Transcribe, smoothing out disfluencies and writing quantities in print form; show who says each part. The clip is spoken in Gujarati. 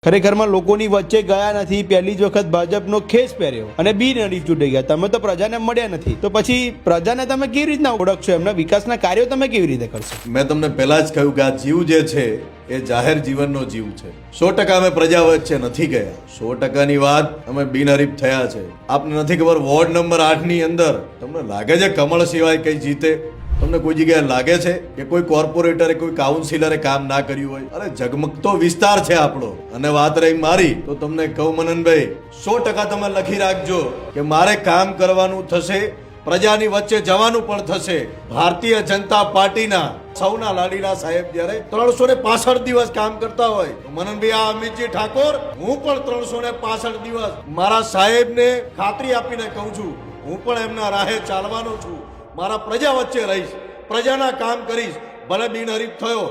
Speaker 1: ખરેખરમાં લોકોની વચ્ચે ગયા નથી, પહેલી જ વખત ભાજપનો ખેસ પહેર્યો અને બિનહરીફ ચૂંટાઈ ગયા. તમે તો પ્રજાને મળ્યા નથી, તો પછી પ્રજાને તમે કેવી રીતના ઓળખશો? એમના વિકાસના કાર્યો તમે કેવી રીતે કરશો?
Speaker 2: મેં તમને પહેલા જ કહ્યું કે આ જીવ જે છે એ જાહેર જીવનનો જીવ છે. 100% અમે પ્રજા વચ્ચે નથી ગયા. 100%ની વાત અમે બિનહરીફ થયા છે. આપને નથી ખબર, વોર્ડ નંબર 8 ની અંદર તમને લાગે છે કમળ સિવાય કઈ જીતે? તમને કોઈ જગ્યાએ લાગે છે કે કોઈ કોર્પોરેટરે, કોઈ કાઉન્સિલરે કામ ના કર્યું હોય? અરે ઝગમગતો વિસ્તાર છે આપણો. અને વાત રહી મારી, તો તમને કહું મનનભાઈ, 100% તમે લખી રાખજો કે મારે કામ કરવાનું થશે, પ્રજાની વચ્ચે જવાનું પણ થશે. ભારતીય જનતા પાર્ટીના સૌના લાડીલા સાહેબ જ્યારે 365 દિવસ કામ કરતા હોય, મનનભાઈ આ અમિતજી ઠાકોર, હું પણ 365 દિવસ મારા સાહેબને ખાતરી આપીને કહું છું, હું પણ એમના રાહે ચાલવાનો છું. મારા પ્રજા વચ્ચે રહીશ, પ્રજાના કામ કરીશ. ભલે બિનહરીફ થયો